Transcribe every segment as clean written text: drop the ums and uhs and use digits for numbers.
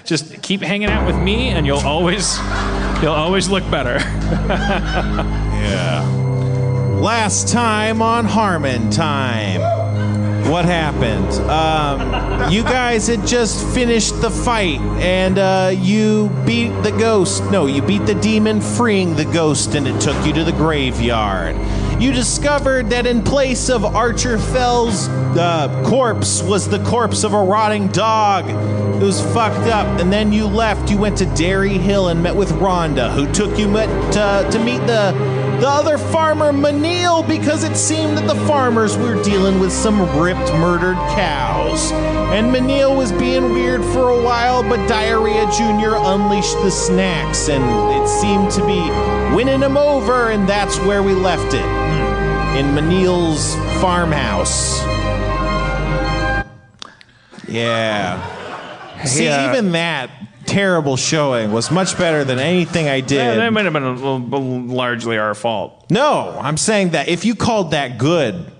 Just keep hanging out with me, and you'll always look better. Yeah. Last time on Harmontown. What happened? You guys had just finished the fight, and you beat the ghost. No, you beat the demon, freeing the ghost, and it took you to the graveyard. You discovered that in place of Archer Fell's corpse was the corpse of a rotting dog. It was fucked up, and then you left. You went to Dairy Hill and met with Rhonda, who took you to meet the other farmer, Manil, because it seemed that the farmers were dealing with some ripped, murdered cows. And Manil was being weird for a while, but Diarrhea Jr. unleashed the snacks, and it seemed to be winning him over, and that's where we left it. In Manil's farmhouse. Yeah. See, even that terrible showing was much better than anything I did. Yeah, that might have been largely our fault. No, I'm saying that if you called that good,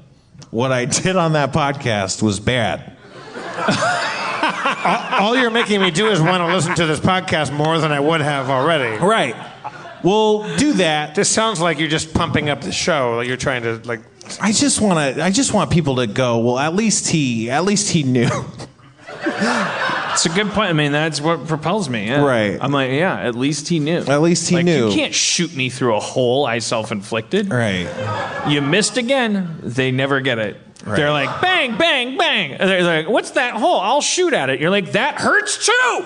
what I did on that podcast was bad. All you're making me do is want to listen to this podcast more than I would have already. Right. Well, do that. This sounds like you're just pumping up the show. Like you're trying to like. I just want people to go, well, at least he knew. It's a good point. I mean, that's what propels me. Yeah. Right. I'm like, yeah, at least he knew. At least he knew. You can't shoot me through a hole I self-inflicted. Right. You missed again. They never get it. Right. They're like, bang, bang, bang. They're like, what's that hole? I'll shoot at it. You're like, that hurts too.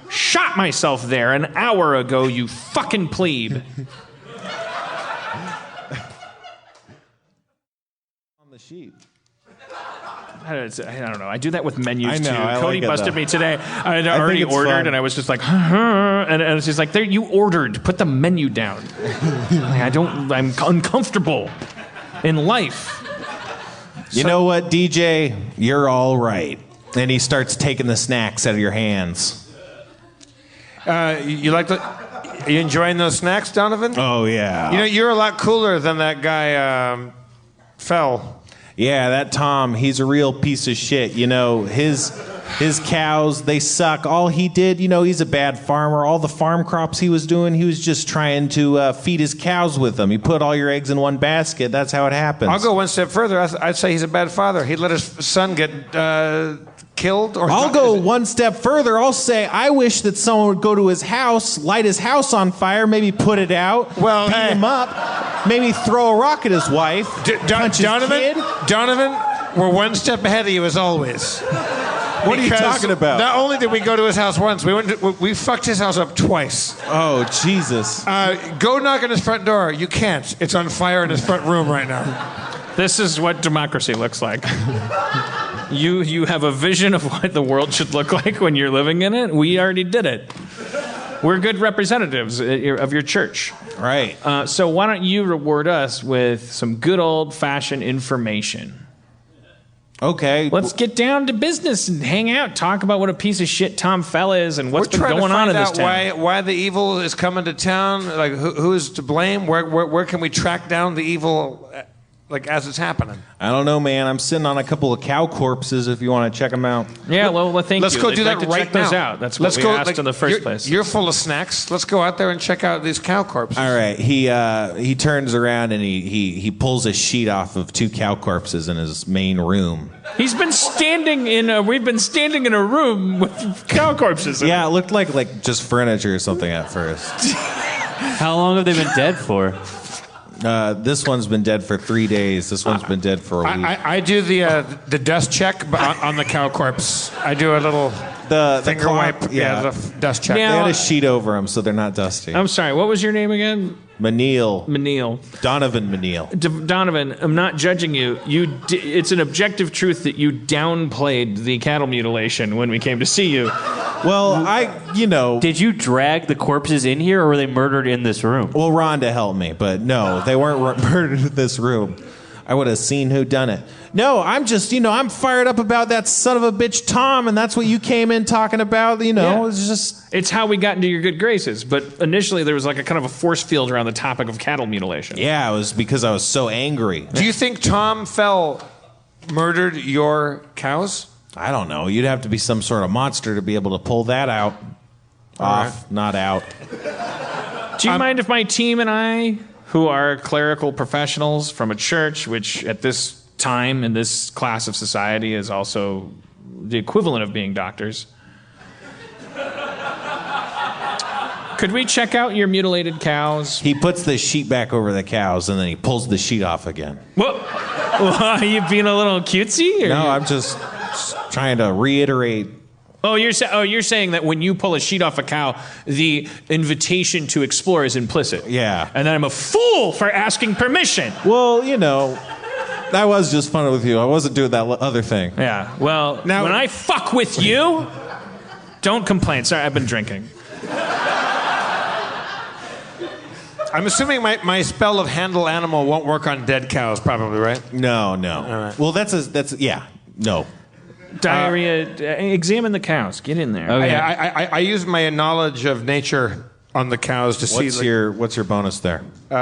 Shot myself there an hour ago, you fucking plebe. On the sheet. I don't know. I do that with menus too. I Cody like busted me today. I had already ordered, fun. and I was just like, and it's just like, there, you ordered. Put the menu down. I'm uncomfortable in life. You know what, DJ? You're all right. And he starts taking the snacks out of your hands. You are you enjoying those snacks, Donovan? Oh, yeah. You know, you're a lot cooler than that guy, Fell. Yeah, that Tom, he's a real piece of shit. You know, his cows, they suck. All he did, you know, he's a bad farmer. All the farm crops he was doing, he was just trying to feed his cows with them. He put all your eggs in one basket. That's how it happens. I'll go one step further. I'd say he's a bad father. He'd let his son get killed. Or I'll go one step further. I'll say I wish that someone would go to his house, light his house on fire, maybe put it out, beat him up, maybe throw a rock at his wife, punch his kid. Donovan, we're one step ahead of you as always. What are you talking about? Not only did we go to his house once, we fucked his house up twice. Oh, Jesus. Go knock on his front door. You can't. It's on fire in his front room right now. This is what democracy looks like. You have a vision of what the world should look like when you're living in it. We already did it. We're good representatives of your church. Right. So why don't you reward us with some good old-fashioned information? Okay. Let's get down to business and hang out. Talk about what a piece of shit Tom Fell is and what's been going on in this town. We're trying to find out why the evil is coming to town. Like, who is to blame? Where can we track down the evil, like, as it's happening? I don't know, man. I'm sitting on a couple of cow corpses if you want to check them out. Yeah, well, thank you. Let's go do that like to right check now. Those out. That's what we asked in the first place. You're full of snacks. Let's go out there and check out these cow corpses. All right. He turns around and he pulls a sheet off of two cow corpses in his main room. We've been standing in a room with cow corpses. Yeah, it looked like just furniture or something at first. How long have they been dead for? This one's been dead for 3 days. This one's been dead for a week. I do the dust check on the cow corpse. I do a little finger wipe. Yeah, the dust check. Now, they had a sheet over them so they're not dusty. I'm sorry. What was your name again? Manil. Donovan Manil. Donovan, I'm not judging you. It's an objective truth that you downplayed the cattle mutilation when we came to see you. Well, Did you drag the corpses in here, or were they murdered in this room? Well, Rhonda helped me, but no, they weren't murdered in this room. I would have seen who done it. No, I'm just, I'm fired up about that son of a bitch Tom, and that's what you came in talking about, Yeah. It's just... It's how we got into your good graces, but initially there was like a kind of a force field around the topic of cattle mutilation. Yeah, it was because I was so angry. Do you think Tom Fell murdered your cows? I don't know. You'd have to be some sort of monster to be able to pull that out. Off, not out. Do you mind if my team and I, who are clerical professionals from a church, which at this time in this class of society is also the equivalent of being doctors, could we check out your mutilated cows? He puts the sheet back over the cows, and then he pulls the sheet off again. What? Are you being a little cutesy? Or No, I'm just trying to reiterate. Oh, you're saying that when you pull a sheet off a cow, the invitation to explore is implicit. Yeah. And then I'm a fool for asking permission. Well, that was just fun with you. I wasn't doing that other thing. Yeah. Well, now when I fuck with you, don't complain. Sorry, I've been drinking. I'm assuming my spell of handle animal won't work on dead cows, probably, right? No. All right. Well, no. Diarrhea. Examine the cows. Get in there. Okay. I use my knowledge of nature on the cows to see. What's your bonus there? 9.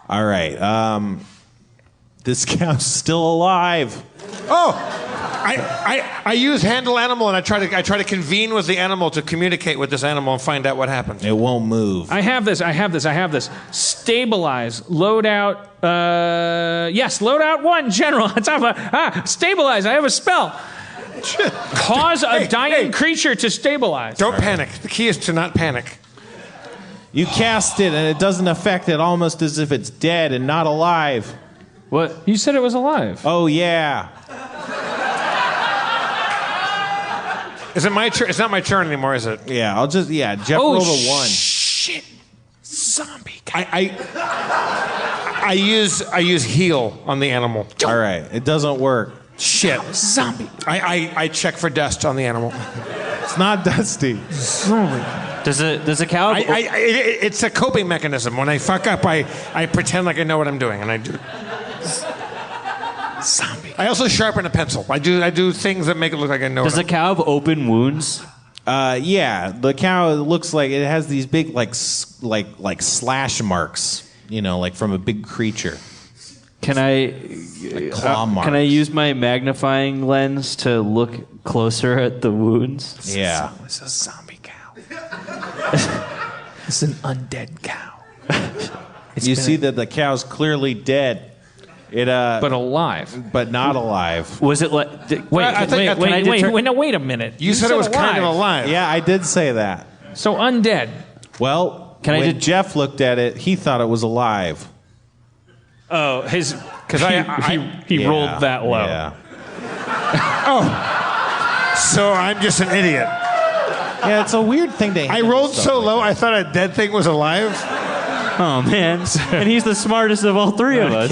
All right. This cow's still alive. Oh, I use handle animal and I try to convene with the animal to communicate with this animal and find out what happens. It won't move. I have this. Stabilize. Load out. Yes, load out 1, General. Stabilize. I have a spell. Cause a dying creature to stabilize. Don't panic. The key is to not panic. You cast it, and it doesn't affect it, almost as if it's dead and not alive. What? You said it was alive. Oh, yeah. Is it my turn? It's not my turn anymore, is it? Yeah, Jeff rolled a 1. Shit. Zombie cow. I use heal on the animal. All right, it doesn't work. Shit. Zombie. I check for dust on the animal. It's not dusty. Does a cow? It's a coping mechanism. When I fuck up, I pretend like I know what I'm doing, and I do. Zombie. I also sharpen a pencil. I do things that make it look like I know. Does a cow have open wounds? Yeah, the cow looks like it has these big like slash marks, like from a big creature. Can I claw marks. can I use my magnifying lens to look closer at the wounds? Yeah. It's a zombie cow. It's an undead cow. You see that the cow's clearly dead. But alive. But not alive. Was it like? Wait, Wait a minute. You said it was kind of alive. Yeah, I did say that. So undead. Well, when Jeff looked at it, he thought it was alive. Oh, because he Yeah, rolled that low. Yeah. So I'm just an idiot. Yeah, it's a weird thing to. I rolled so low, I thought a dead thing was alive. Oh man! And he's the smartest of all three of us.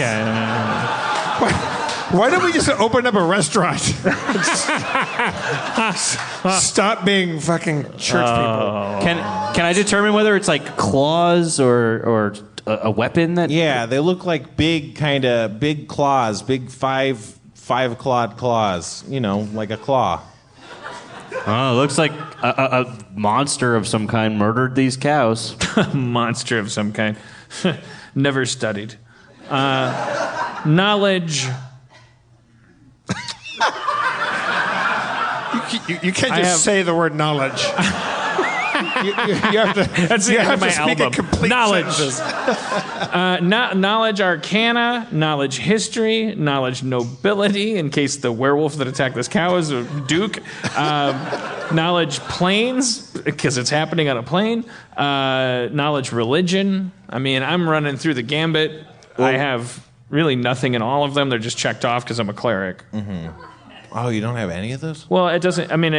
Why don't we just open up a restaurant? Stop being fucking church people. Can I determine whether it's like claws or a weapon that? Yeah, they look like big claws, big five-clawed claws. Like a claw. Oh, it looks like a monster of some kind murdered these cows. Monster of some kind. Never studied. Knowledge. You can't just say the word knowledge. you have to. That's the end of my speak album. a complete Knowledge. sentences. Knowledge arcana, knowledge history, knowledge nobility, in case the werewolf that attacked this cow is a duke. Knowledge planes, because it's happening on a plane. Knowledge religion. I mean, I'm running through the gambit. I have really nothing in all of them. They're just checked off because I'm a cleric. Mm-hmm. Oh, you don't have any of those? Well, it doesn't. I mean,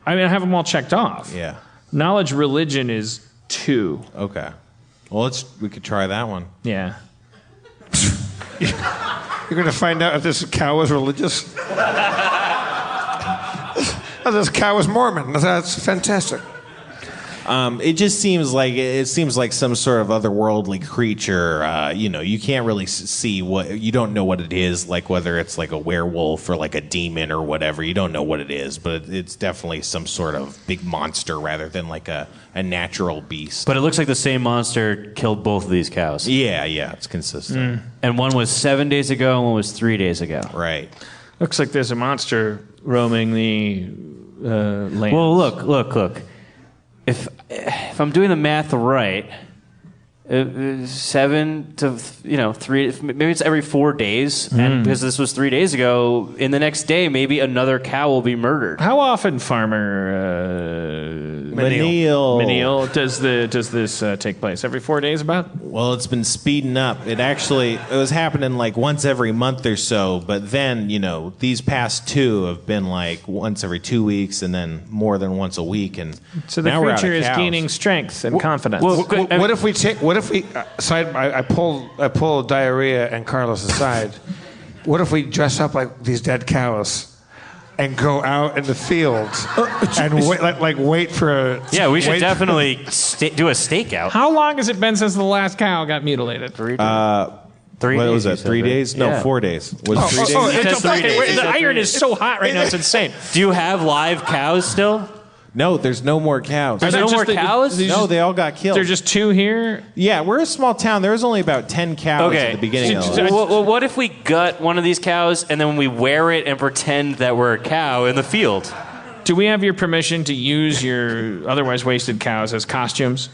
I have them all checked off. Yeah. Knowledge religion is 2. Okay. Well, we could try that one. Yeah. You're going to find out if this cow is religious. Oh, this cow is Mormon. That's fantastic. It just seems like some sort of otherworldly creature. You can't really see you don't know what it is, like whether it's like a werewolf or like a demon or whatever. You don't know what it is, but it's definitely some sort of big monster rather than like a natural beast. But it looks like the same monster killed both of these cows. Yeah, it's consistent. And one was 7 days ago and one was 3 days ago. Right. Looks like there's a monster roaming the land. Well, look. If I'm doing the math right, 7 to 3, maybe it's every 4 days, and because this was 3 days ago, in the next day maybe another cow will be murdered. How often, Farmer Menil, does this take place? Every 4 days, about? Well, it's been speeding up. It was happening like once every month or so, but then, these past 2 have been like once every 2 weeks and then more than once a week. And so the now we're out of creature is cows. gaining strength and confidence. What if we I pull Diarrhea and Carlos aside. What if we dress up like these dead cows and go out in the fields and wait for a... Yeah, we should definitely do a stakeout. How long has it been since the last cow got mutilated? 3 days. 3 What days, was that? that? 3 days? No, Yeah. 4 days. Was it 3 days? It's said 3 days. the iron is so hot right now, it's insane. Do you have live cows still? No, there's no more cows. There's no more cows? No, they all got killed. There's just 2 here? Yeah, we're a small town. There was only about 10 cows at the beginning of it. Well, what if we gut one of these cows and then we wear it and pretend that we're a cow in the field? Do we have your permission to use your otherwise wasted cows as costumes?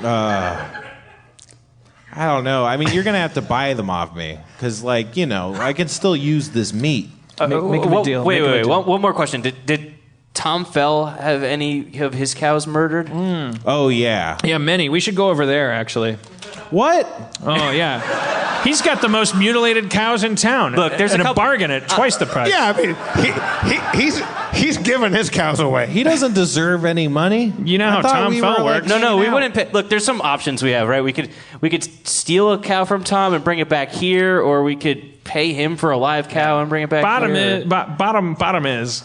I don't know. I mean, you're going to have to buy them off me. Because, I can still use this meat. Make him a deal. Wait. One more question. Did Tom Fell have any of his cows murdered? Oh, yeah. Yeah, many. We should go over there, actually. What? Oh, yeah. He's got the most mutilated cows in town. Look, there's and a a couple- bargain at twice the price. Yeah, I mean, he's giving his cows away. He doesn't deserve any money. You know I how thought Tom we Fell were, works. No, we hanging wouldn't pay. Look, there's some options we have, right? We could steal a cow from Tom and bring it back here, or we could pay him for a live cow and bring it back Bottom here. is, bottom is.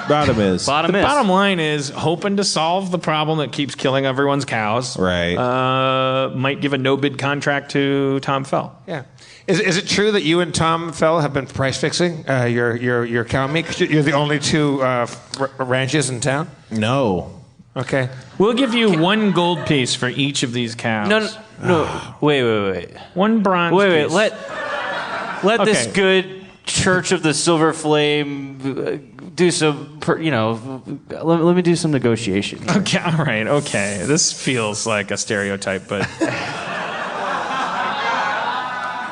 Bottom is. Bottom line is hoping to solve the problem that keeps killing everyone's cows. Right. Might give a no-bid contract to Tom Fell. Yeah. Is it true that you and Tom Fell have been price fixing your cow meat? 'Cause you're the only 2 ranches in town. No. Okay. We'll give you 1 gold piece for each of these cows. No. Wait. 1 bronze piece. Let this Okay. good Church of the Silver Flame do some, let me do some negotiation. Okay, all right, okay. This feels like a stereotype, but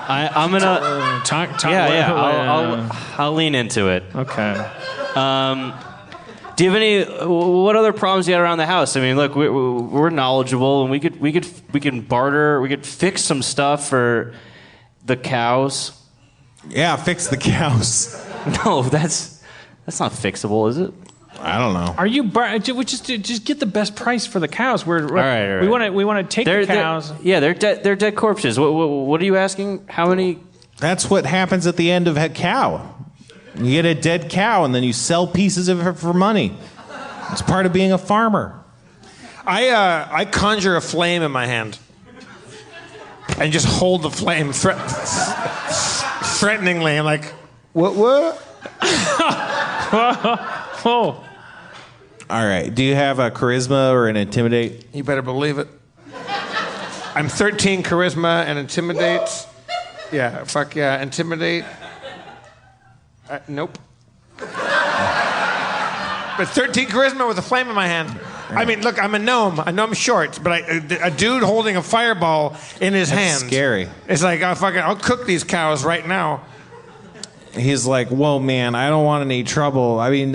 I'm gonna talk. I'll lean into it. Okay. Do you have any? What other problems you got around the house? I mean, look, we're knowledgeable, and we can barter. We could fix some stuff for the cows. Yeah, fix the cows. No, that's not fixable, is it? I don't know. Are you? Just get the best price for the cows. All right. We want to take the cows. They're dead corpses. What are you asking? How many? That's what happens at the end of a cow. You get a dead cow and then you sell pieces of it for money. It's part of being a farmer. I conjure a flame in my hand and just hold the flame threateningly. I'm like, what? Oh. All right. Do you have a charisma or an intimidate? You better believe it. I'm 13 charisma and intimidate. Yeah, fuck yeah, intimidate. Nope. But 13 charisma with a flame in my hand. I mean, look, I'm a gnome. I know I'm short, but a dude holding a fireball in his hand. Scary. It's like, I'll cook these cows right now. He's like, whoa, man, I don't want any trouble. I mean,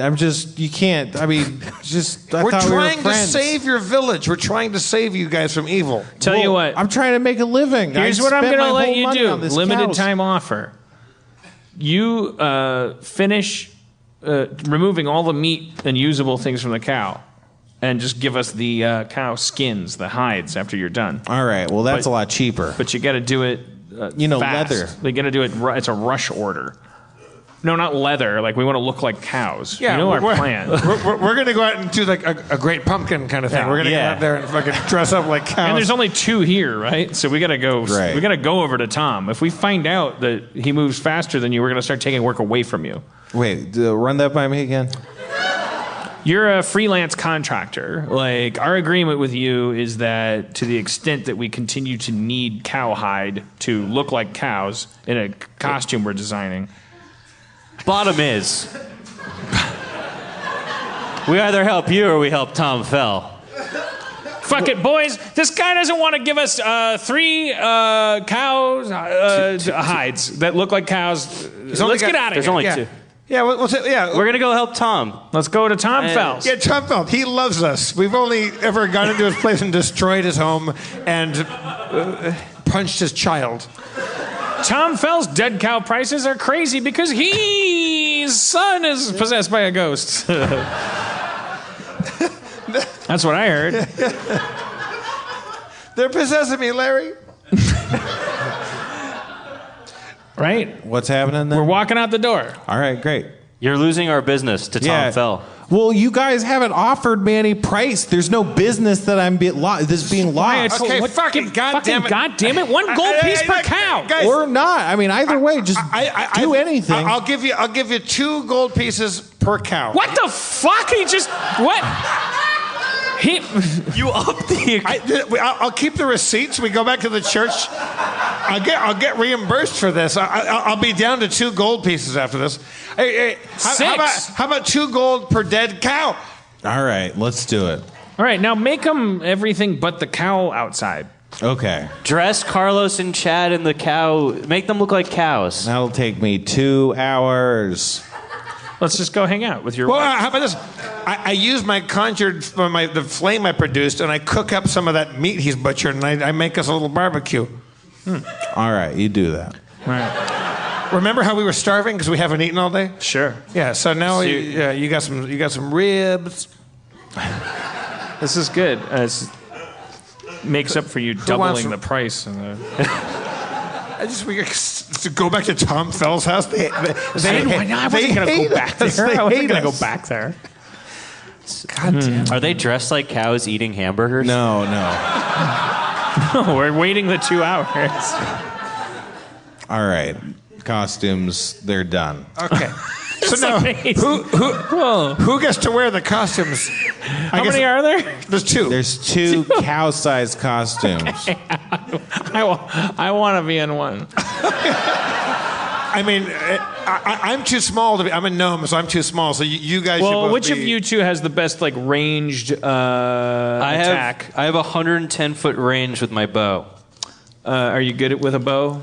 you can't. I mean, We're thought trying we were to friends. save your village. We're trying to save you guys from evil. Tell you what. I'm trying to make a living. Here's I what I'm spent going to my let whole you money do. on this Limited cows. time offer. You finish removing all the meat and usable things from the cow, and just give us the cow skins, the hides, after you're done. All right. Well, that's a lot cheaper. But you got to do it. Fast. Leather. They got to do it. It's a rush order. No, not leather. Like, we want to look like cows. Yeah, you know our we're- plan. We're going to go out and do like a great pumpkin kind of thing. Yeah. We're going to Yeah. go out there and fucking dress up like cows. And there's only 2 here, right? So we got to go. Right. We got to go over to Tom. If we find out that he moves faster than you, we're going to start taking work away from you. Wait, run that by me again. You're a freelance contractor. Like, our agreement with you is that to the extent that we continue to need cowhide to look like cows in a costume we're designing, Bottom is, we either help you or we help Tom Fell. Fuck it, boys. This guy doesn't want to give us 3 cows hides that look like cows. Let's get out of There's here. only Yeah. 2. Yeah, We're gonna go help Tom. Let's go to Tom Fells. Yeah, Tom Felt. He loves us. We've only ever gone into his place and destroyed his home and punched his child. Tom Fell's dead cow prices are crazy because his son is possessed by a ghost. That's what I heard. They're possessing me, Larry. Right? What's happening then? We're walking out the door. All right, great. You're losing our business to Tom Fell. Well, you guys haven't offered me any price. There's no business that I'm being lost. Okay, what fucking goddamn it. God damn it. 1 gold piece per cow. Guys, Or not. I mean, either way, just do anything. I'll give you 2 gold pieces per cow. What the fuck? He just. What? You up the. I'll keep the receipts. We go back to the church. I'll get reimbursed for this. I'll be down to 2 gold pieces after this. Hey, how about 2 gold per dead cow? All right, let's do it. All right, now make them everything but the cow outside. Okay. Dress Carlos and Chad and the cow. Make them look like cows. That'll take me 2 hours. Let's just go hang out with your. Well, how about this? I use my conjured, the flame I produced, and I cook up some of that meat he's butchered, and I make us a little barbecue. All right, you do that. All right. Remember how we were starving because we haven't eaten all day? Sure. Yeah. So now you got some ribs. This is good. It makes up for you doubling the price. We to go back to Tom Fell's house. I wasn't going to go back there. I wasn't going to go back there. God damn. Are they dressed like cows eating hamburgers? No. We're waiting the 2 hours. All right. Costumes, they're done. Okay. So now, who gets to wear the costumes? How many are there? There's 2. There's 2 cow-sized costumes. I want to be in one. I mean, I'm too small to be. I'm a gnome, so I'm too small. So you guys. should Well, both which be, of you 2 has the best ranged attack? I have 110-foot range with my bow. Are you good with a bow?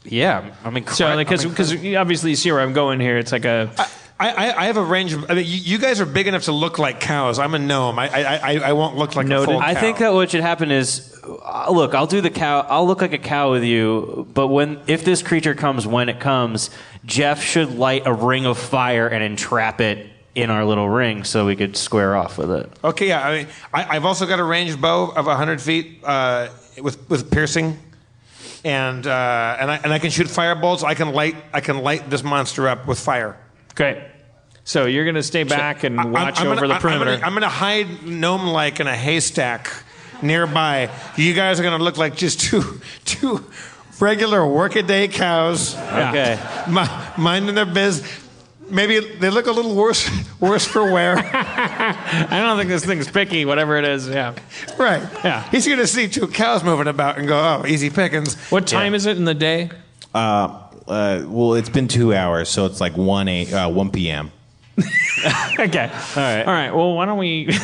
Yeah, I'm So, incredible. because obviously you see where I'm going here. It's like a. I have a range of. I mean, you guys are big enough to look like cows. I'm a gnome. I won't look like a full cow. I think that what should happen is, look, I'll do the cow. I'll look like a cow with you. But if this creature comes, when it comes, Jeff should light a ring of fire and entrap it in our little ring so we could square off with it. Okay, yeah. I mean, I've also got a ranged bow of 100 feet with piercing, and I can shoot firebolts. I can light this monster up with fire. Great. So you're going to stay back and watch over the perimeter. I'm gonna hide gnome-like in a haystack nearby. You guys are gonna look like just two regular workaday cows. Okay. Minding their biz. Maybe they look a little worse for wear. I don't think this thing's picky, whatever it is. Yeah. Right. Yeah. He's gonna see 2 cows moving about and go, oh, easy pickings. What time is it in the day? Well, it's been 2 hours, so it's like 1 p.m. Okay. All right. Well, why don't we?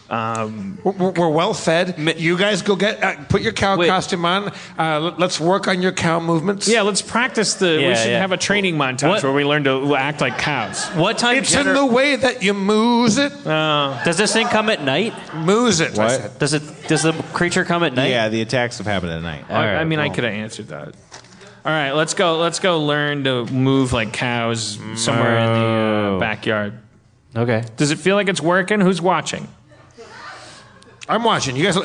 We're well fed. You guys go put your cow costume on. Let's work on your cow movements. Yeah, let's practice we should have a training montage where we learn to act like cows. What time? It's in the way that you moose it. Does this thing come at night? Moose it. What? Does the creature come at night? Yeah, the attacks have happened at night. I mean, I could have answered that. All right, let's go learn to move like cows somewhere in the backyard. Okay. Does it feel like it's working? Who's watching? I'm watching. You guys.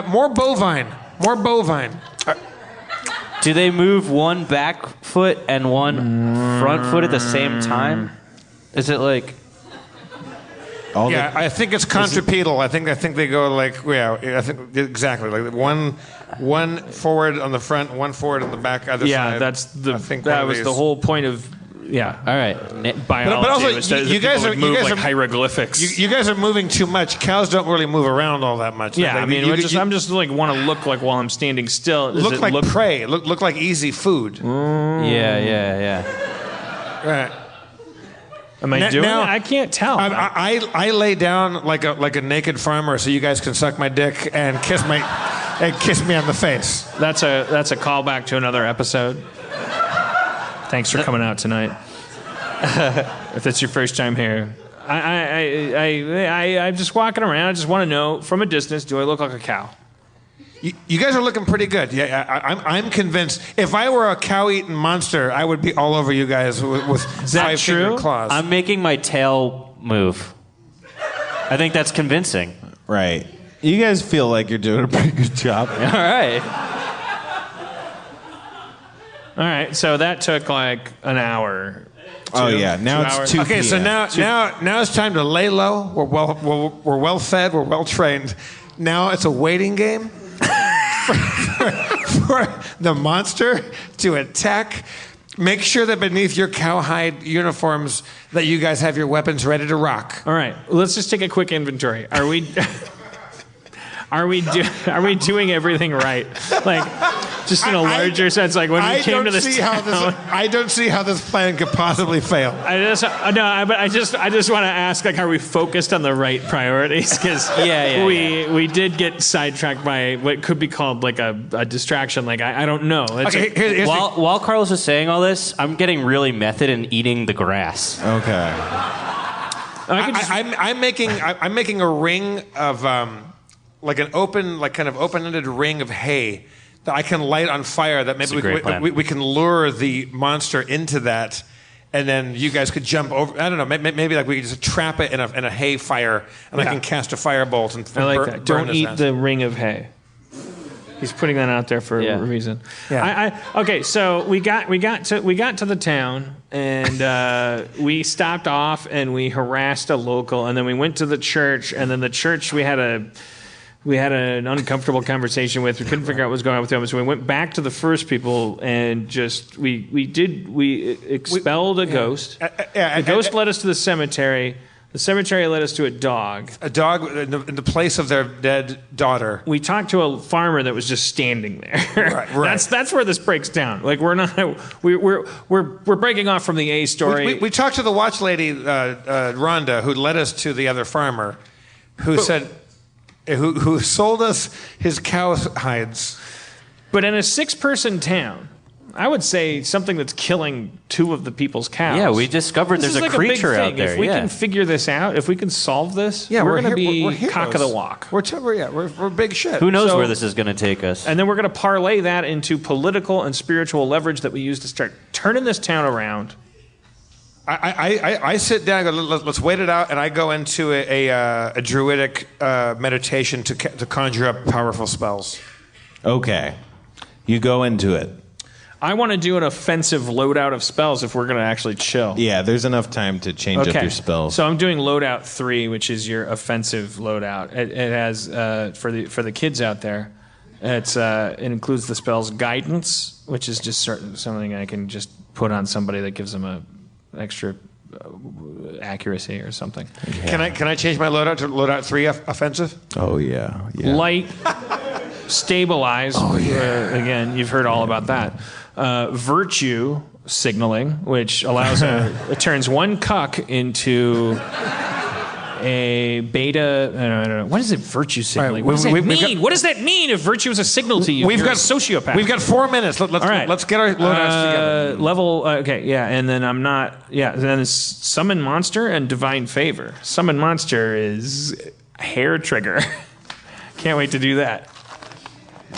More bovine. More bovine. Do they move one back foot and one front foot at the same time? Is it like? I think it's contrapedal. I think they go like I think exactly like one forward on the front, one forward on the back. Other side. That's I think that was the whole point of Yeah. All right. Biology. But also, was that you guys people are would move you guys like are, hieroglyphics. you guys are moving too much. Cows don't really move around all that much. yeah, Like, I mean, I'm just like want to look like while I'm standing still. Does look it like prey. Look like easy food. Yeah. Right. Am I doing now- it? I can't tell. I lay down like a naked farmer, so you guys can suck my dick and kiss me on the face. That's a callback to another episode. Thanks for coming out tonight. If that's your first time here, I'm just walking around. I just want to know from a distance, do I look like a cow? You guys are looking pretty good. Yeah, I'm convinced. If I were a cow-eating monster, I would be all over you guys with that five-fingered true? claws. I'm making my tail move. I think that's convincing. Right. You guys feel like you're doing a pretty good job. All right. All right, so that took like an hour. Oh yeah, now 2 it's hours. 2 Okay, so p.m. now it's time to lay low. We're well fed. We're well trained. Now it's a waiting game for the monster to attack. Make sure that beneath your cowhide uniforms that you guys have your weapons ready to rock. All right, let's just take a quick inventory. Are we doing everything right? Like, just in a larger sense, like when we came to this town. I don't see how this plan could possibly fail. I just want to ask, like, are we focused on the right priorities? Because we did get sidetracked by what could be called like a distraction. Like I don't know. It's Okay, here's While Carlos is saying all this, I'm getting really method and eating the grass. Okay. I'm making a ring of like an open, like kind of open-ended ring of hay that I can light on fire. That maybe That's a great plan. we can lure the monster into that, and then you guys could jump over. I don't know. Maybe like we could just trap it in a hay fire, and I can cast a firebolt and I like burn, that. burn Don't his eat ass. the ring of hay. He's putting that out there for a reason. Yeah. Okay, so we got to the town and we stopped off and we harassed a local and then we went to the church and then the church we had an uncomfortable conversation with. We couldn't figure out what was going on with them, so we went back to the first people and just we expelled a ghost. The ghost led us to the cemetery. The cemetery led us to a dog. A dog in the place of their dead daughter. We talked to a farmer that was just standing there. Right. That's where this breaks down. Like we're breaking off from the A story. We talked to the watch lady, Rhonda, who led us to the other farmer, who said, who sold us his cow hides. But in a 6-person town, I would say something that's killing 2 of the people's cows. Yeah, we discovered This there's is a like big creature out thing. there. If we can figure this out, if we can solve this, we're going to be cock of the walk. We're big shit. Who knows So- where this is going to take us? And then we're going to parlay that into political and spiritual leverage that we use to start turning this town around. I sit down and go, let's wait it out, and I go into a druidic meditation to conjure up powerful spells. Okay. You go into it. I want to do an offensive loadout of spells if we're going to actually chill. Yeah, there's enough time to change up your spells. So I'm doing loadout 3, which is your offensive loadout. It has for the kids out there. It includes the spells guidance, which is just something I can just put on somebody that gives them a extra accuracy or something. Yeah. Can I change my loadout to loadout 3 offensive? Oh yeah. Light, stabilize. Oh yeah. Again, you've heard all about that. Virtue signaling, which allows it turns one cuck into a beta. I don't know. What is it? Virtue signaling. Right, What does that mean? What does that mean? If virtue is a signal to you, you're a sociopath. We've got 4 minutes. Let's get our loadouts together. Level. Okay, yeah, and then I'm not. Yeah, then it's summon monster and divine favor. Summon monster is hair trigger. Can't wait to do that.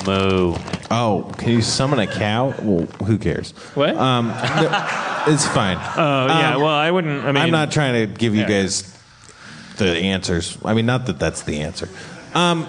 Moo. Oh, can you summon a cow? Well, who cares? What? It's fine. Oh yeah. Well, I wouldn't. I mean, I'm not trying to give you guys the answers. I mean, not that that's the answer.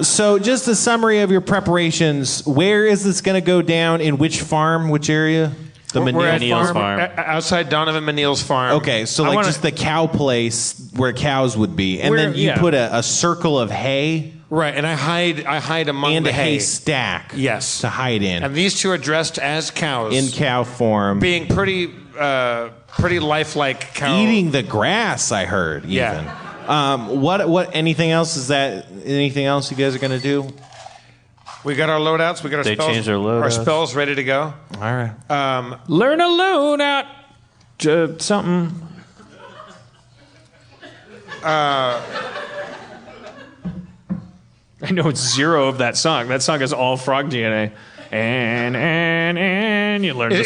So just a summary of your preparations. Where is this going to go down? In which farm? Which area? The We're at Menil's farm. Outside Donovan Menil's farm. Okay, so like just the cow place where cows would be, and then you put a circle of hay. Right, and I hide among and the a hay stack. Yes. To hide in. And these 2 are dressed as cows. In cow form. being pretty pretty lifelike cow. Eating the grass, I heard. Even. Yeah. What? Anything else? Anything else you guys are gonna do? We got our loadouts. We got our They spells. changed their loadouts. Our spells ready to go. All right. Learn a load out something. I know it's zero of that song. That song is all frog DNA. And you learn to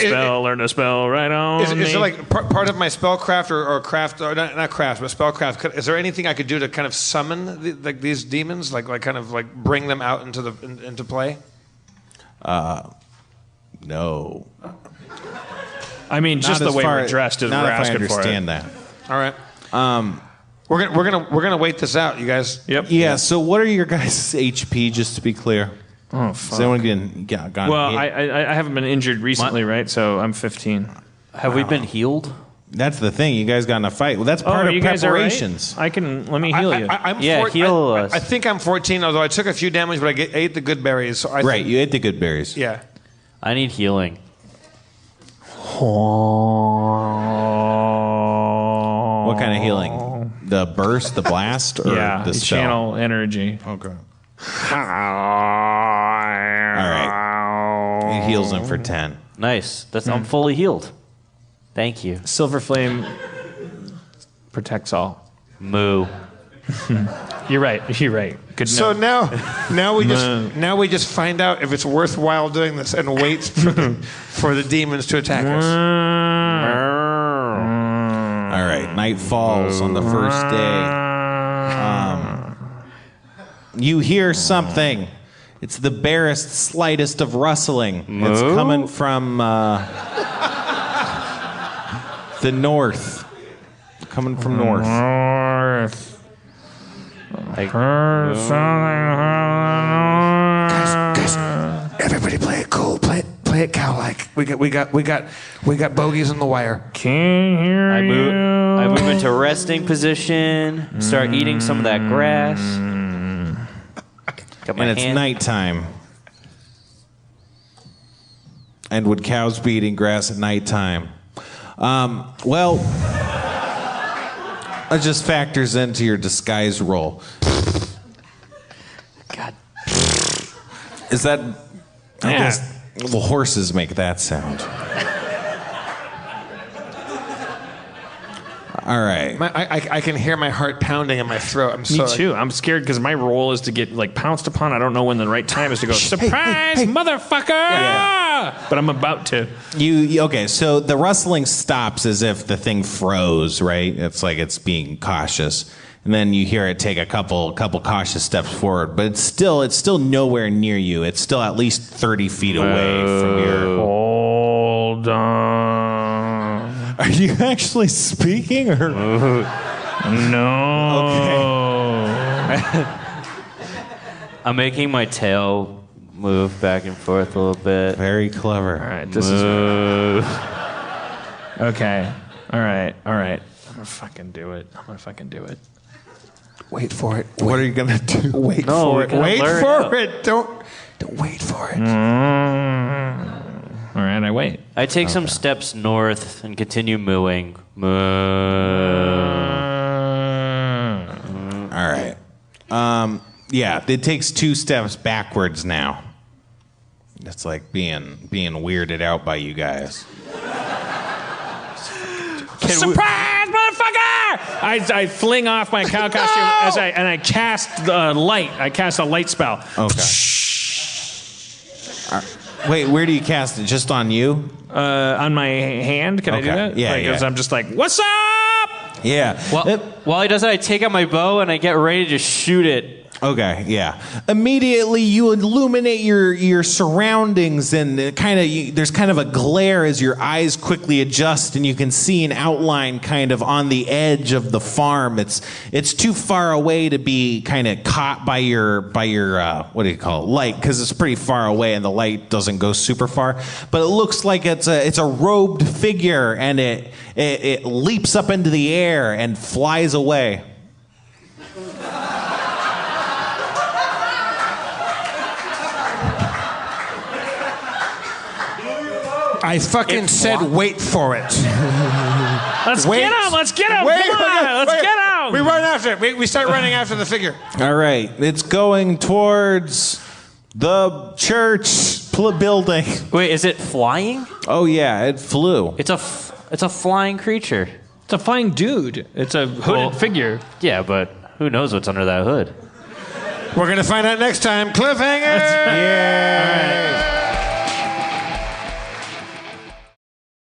spell right on. Is me. it like part of my spellcraft or craft, or not craft, but spellcraft? Is there anything I could do to kind of summon these demons, like kind of like bring them out into play? No. I mean, just Not the as way far- we're dressed is not we're if I asking for it. understand that. All right. We're gonna wait this out, you guys. Yep. Yeah. So, what are your guys' HP? Just to be clear. Oh, Has fuck. anyone gone Well, hit? I haven't been injured recently, right? So I'm 15. Have we been healed? That's the thing. You guys got in a fight. Well, that's part of you guys all right? preparations. Let me heal you. Heal us. I think I'm 14, although I took a few damage, but I ate the good berries. So I Right. think- You ate the good berries. yeah. I need healing. What kind of healing? The burst, the blast, or Yeah, the spell? channel energy. Okay. All right. It heals him for 10. Nice. I'm fully healed. Thank you. Silver Flame protects all. Moo. You're right. Good So note. now we just find out if it's worthwhile doing this and wait for the demons to attack us. All right. Night falls on the first day. You hear something. It's the barest, slightest of rustling. It's coming from the north. Coming from north. Guys, everybody play it cool. Play it cow-like. We got bogeys on the wire. Can't hear I move into resting position. Start eating some of that grass. Got my And it's hand- nighttime. And would cows be eating grass at nighttime? Well, it just factors into your disguise roll. God. Is that? I Yeah. guess the horses make that sound. All right. I can hear my heart pounding in my throat. I'm Me so too. I'm scared because my role is to get like pounced upon. I don't know when the right time is to go. Surprise, hey. motherfucker! But I'm about to. Okay, so the rustling stops as if the thing froze, right? It's like it's being cautious. And then you hear it take a couple cautious steps forward, but it's still nowhere near you. It's still at least 30 feet away from your. Hold on. Are you actually speaking or? No. I'm making my tail move back and forth a little bit. Very clever. All right. This is. Okay. All right. I'm gonna fucking do it. wait for it. What are you gonna do? Wait No, for we it. gotta Wait blur it for out. it. Don't wait for it. All right. I wait. I take some steps north and continue mooing. Moo. All right. Yeah, it takes 2 steps backwards now. It's like being weirded out by you guys. Surprise, motherfucker! I fling off my cow costume and I cast the light. I cast a light spell. Okay. Wait, where do you cast it? Just on you? On my hand. Can I do Okay. that? Yeah, Like, yeah. 'cause I'm just like, what's up? Yeah. Well, while he does that, I take out my bow and I get ready to shoot it. Okay, yeah. Immediately, you illuminate your surroundings, and there's kind of a glare as your eyes quickly adjust, and you can see an outline kind of on the edge of the farm. It's too far away to be kind of caught by your what do you call it, light, because it's pretty far away, and the light doesn't go super far. But it looks like it's a robed figure, and it leaps up into the air and flies away. I fucking said wait for it. Let's Wait. get out. Let's get out. Wait, Come on. Let's wait. get out. We run after it. We start running after the figure. All right, it's going towards the church building. Wait, is it flying? Oh yeah, it flew. It's a flying creature. It's a flying dude. It's a hooded figure. Yeah, but who knows what's under that hood? We're going to find out next time. Cliffhanger! Yeah. All right.